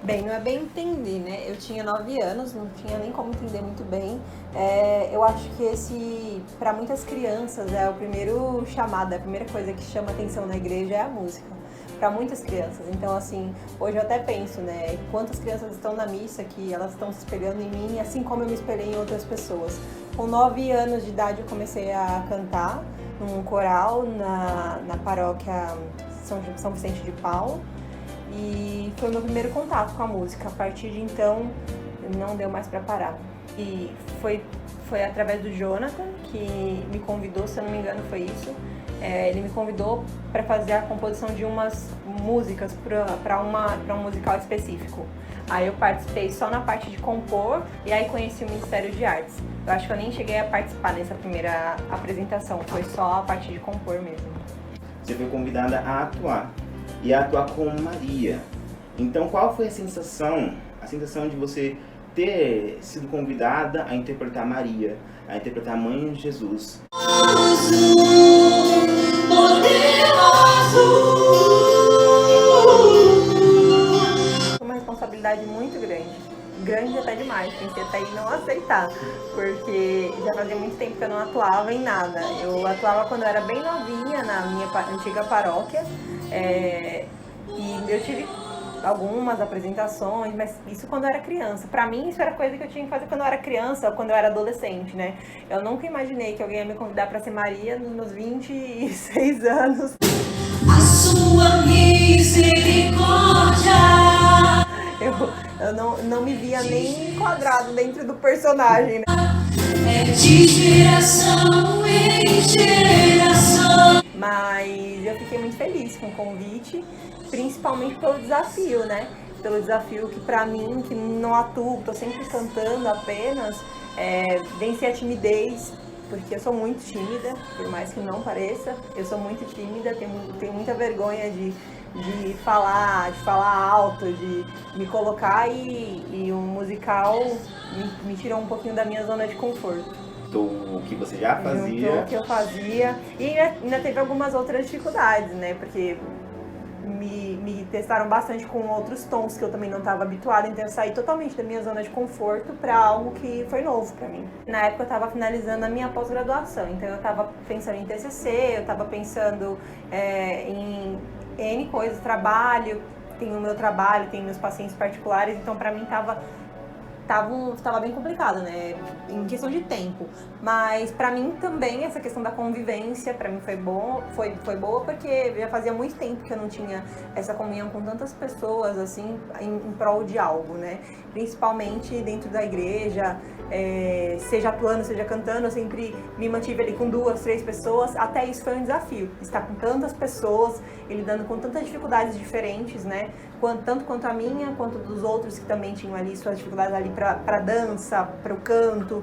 Bem, não é bem entender, né? Eu tinha 9 anos, não tinha nem como entender muito bem. Eu acho que esse, para muitas crianças, é o primeiro chamado, a primeira coisa que chama atenção na igreja é a música. Para muitas crianças. Então, assim, hoje eu até penso, né? Quantas crianças estão na missa que elas estão se espelhando em mim, assim como eu me espelhei em outras pessoas. Com 9 anos de idade, eu comecei a cantar num coral na paróquia São Vicente de Paulo. E foi o meu primeiro contato com a música. A partir de então, não deu mais para parar. E foi através do Jonathan que me convidou, se eu não me engano foi isso. Ele me convidou para fazer a composição de umas músicas para um musical específico. Aí eu participei só na parte de compor e aí conheci o Ministério de Artes. Eu acho que eu nem cheguei a participar nessa primeira apresentação, foi só a parte de compor mesmo. Você foi convidada a atuar e a atuar com Maria. Então, qual foi a sensação de você ter sido convidada a interpretar Maria, a interpretar a Mãe de Jesus? Uma responsabilidade muito grande até demais, pensei até em não aceitar, porque já fazia muito tempo que eu não atuava em nada. Eu atuava quando eu era bem novinha na minha antiga paróquia, e eu tive algumas apresentações, mas isso quando eu era criança. Pra mim, isso era coisa que eu tinha que fazer quando eu era criança, quando eu era adolescente, né? Eu nunca imaginei que alguém ia me convidar pra ser Maria nos meus 26 anos. A sua misericórdia. Eu não me via nem enquadrado dentro do personagem, né? É de geração em geração. Mas eu fiquei muito feliz com o convite, principalmente pelo desafio, né? Pelo desafio que pra mim, que não atuo, tô sempre cantando apenas, vencer a timidez, porque eu sou muito tímida, por mais que não pareça, eu sou muito tímida, tenho muita vergonha de falar alto, de me colocar e um musical me tirou um pouquinho da minha zona de conforto. O que você já fazia. Juntou o que eu fazia. E ainda teve algumas outras dificuldades, né? Porque me testaram bastante com outros tons que eu também não estava habituada, então eu saí totalmente da minha zona de conforto para algo que foi novo para mim. Na época eu estava finalizando a minha pós-graduação, então eu estava pensando em TCC, eu estava pensando em N coisas, trabalho, tenho o meu trabalho, tenho meus pacientes particulares, então para mim estava bem complicado, né, em questão de tempo, mas pra mim também essa questão da convivência pra mim foi boa porque já fazia muito tempo que eu não tinha essa comunhão com tantas pessoas assim em prol de algo, né, principalmente dentro da igreja, seja atuando, seja cantando, eu sempre me mantive ali com 2, 3 pessoas, até isso foi um desafio, estar com tantas pessoas, lidando com tantas dificuldades diferentes, né, tanto quanto a minha, quanto dos outros que também tinham ali suas dificuldades ali para dança, para o canto,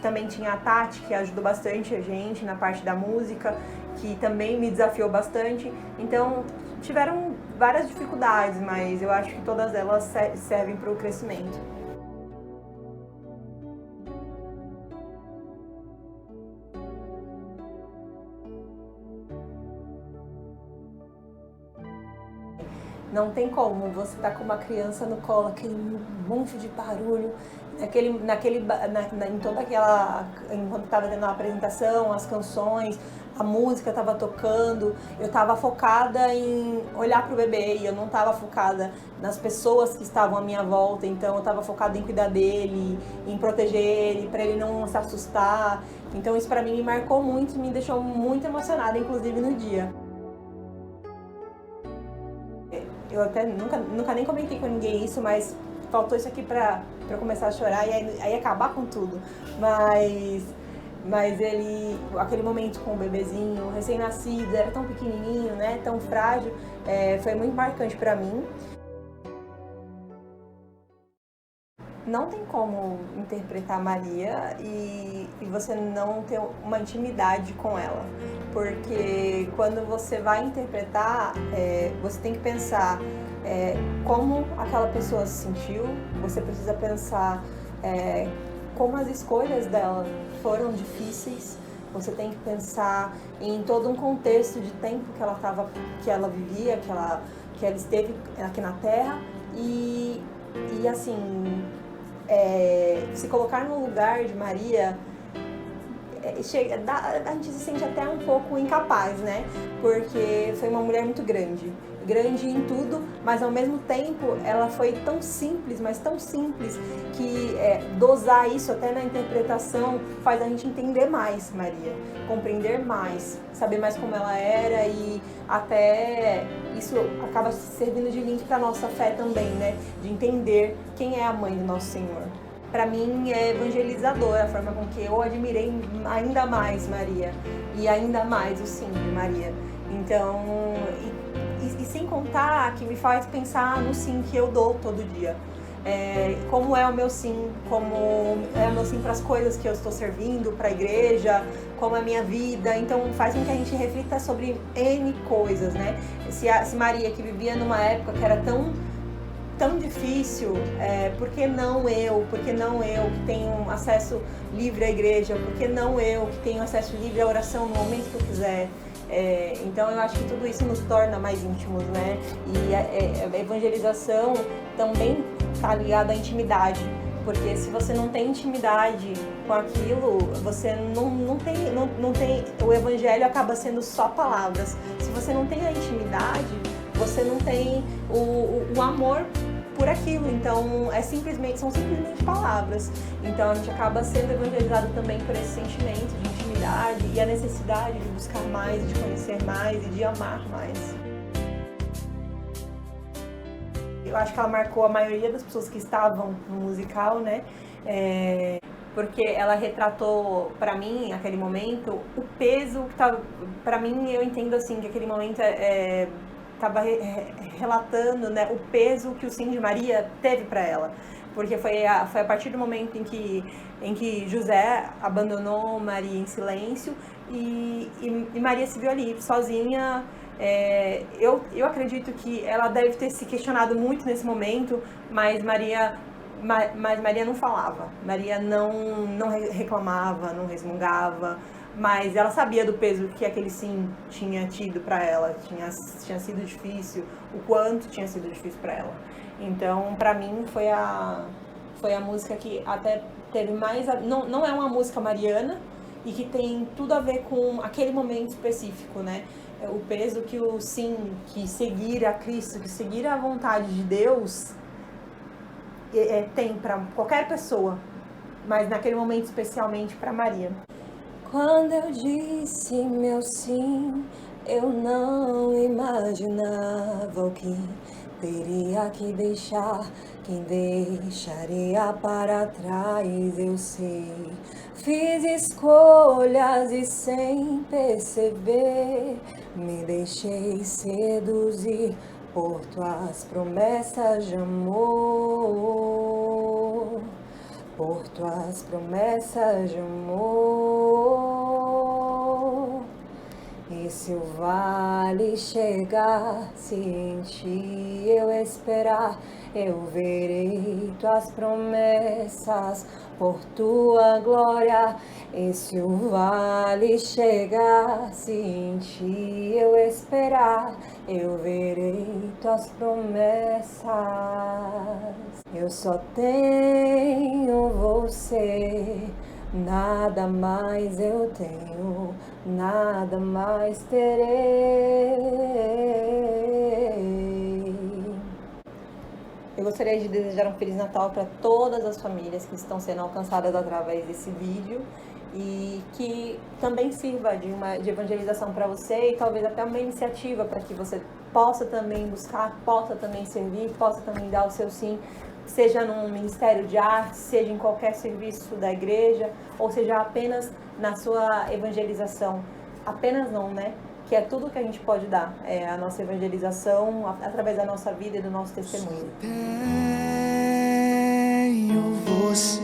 também tinha a Tati, que ajudou bastante a gente na parte da música, que também me desafiou bastante. Então, tiveram várias dificuldades, mas eu acho que todas elas servem para o crescimento. Não tem como você tá com uma criança no colo, aquele monte de barulho, em toda aquela, enquanto estava tendo a apresentação, as canções, a música estava tocando, eu estava focada em olhar pro bebê e eu não estava focada nas pessoas que estavam à minha volta, então eu estava focada em cuidar dele, em proteger ele, para ele não se assustar. Então isso para mim me marcou muito e me deixou muito emocionada, inclusive no dia. Eu até nunca nem comentei com ninguém isso, mas faltou isso aqui pra eu começar a chorar e aí acabar com tudo. Mas aquele momento com o bebezinho, recém-nascido, era tão pequenininho, né, tão frágil, foi muito marcante pra mim. Não tem como interpretar Maria e você não ter uma intimidade com ela, porque quando você vai interpretar, você tem que pensar como aquela pessoa se sentiu, você precisa pensar como as escolhas dela foram difíceis, você tem que pensar em todo um contexto de tempo que ela vivia, que ela esteve aqui na Terra e assim, se colocar no lugar de Maria, a gente se sente até um pouco incapaz, né? Porque foi uma mulher muito grande em tudo, mas ao mesmo tempo ela foi tão simples, mas tão simples, que dosar isso até na interpretação faz a gente entender mais Maria, compreender mais, saber mais como ela era, e até isso acaba servindo de link para nossa fé também, né? De entender quem é a mãe do nosso Senhor. Para mim é evangelizadora a forma com que eu admirei ainda mais Maria e ainda mais o sim de Maria. Então, e sem contar que me faz pensar no sim que eu dou todo dia. Como é o meu sim, como é o meu sim para as coisas que eu estou servindo, para a igreja, como é a minha vida. Então faz com que a gente reflita sobre N coisas, né? Se Maria, que vivia numa época que era tão difícil, por que não eu? Por que não eu que tenho acesso livre à igreja? Por que não eu que tenho acesso livre à oração no momento que eu quiser? Então eu acho que tudo isso nos torna mais íntimos, né? E a evangelização também está ligada à intimidade, porque se você não tem intimidade com aquilo, você não tem, o evangelho acaba sendo só palavras. Se você não tem a intimidade, você não tem o amor por aquilo, então são simplesmente palavras. Então a gente acaba sendo evangelizado também por esse sentimento de intimidade e a necessidade de buscar mais, de conhecer mais e de amar mais. Eu acho que ela marcou a maioria das pessoas que estavam no musical, né? Porque ela retratou para mim, naquele momento, o peso que estava... Para mim, eu entendo assim, que aquele momento estava relatando, né, o peso que o sim de Maria teve para ela. Porque foi a partir do momento em que José abandonou Maria em silêncio e Maria se viu ali, sozinha. Eu acredito que ela deve ter se questionado muito nesse momento, mas Maria não falava, Maria não reclamava, não resmungava, mas ela sabia do peso que aquele sim tinha tido para ela, tinha sido difícil, o quanto tinha sido difícil para ela. Então, para mim, foi a música que até teve mais... Não é uma música mariana e que tem tudo a ver com aquele momento específico, né? O peso que o sim, que seguir a Cristo, que seguir a vontade de Deus tem para qualquer pessoa, mas naquele momento especialmente para Maria. Quando eu disse meu sim, eu não imaginava o que teria que deixar, quem deixaria para trás, eu sei. Fiz escolhas e sem perceber, me deixei seduzir por tuas promessas de amor, por tuas promessas de amor. E se o vale chegasse em ti eu esperar, eu verei tuas promessas por tua glória. E se o vale chegasse em ti eu esperar, eu verei tuas promessas. Eu só tenho você, nada mais eu tenho, nada mais terei. Eu gostaria de desejar um Feliz Natal para todas as famílias que estão sendo alcançadas através desse vídeo e que também sirva de evangelização para você e talvez até uma iniciativa para que você possa também buscar, possa também servir, possa também dar o seu sim, seja num ministério de arte, seja em qualquer serviço da igreja, ou seja apenas na sua evangelização. Apenas não, né? Que é tudo que a gente pode dar, a nossa evangelização através da nossa vida e do nosso testemunho. Tenho você,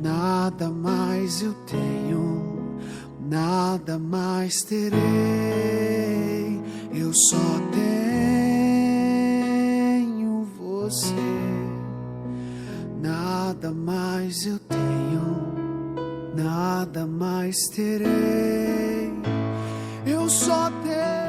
nada mais eu tenho, nada mais terei. Eu só tenho você, nada mais eu tenho, nada mais Deus.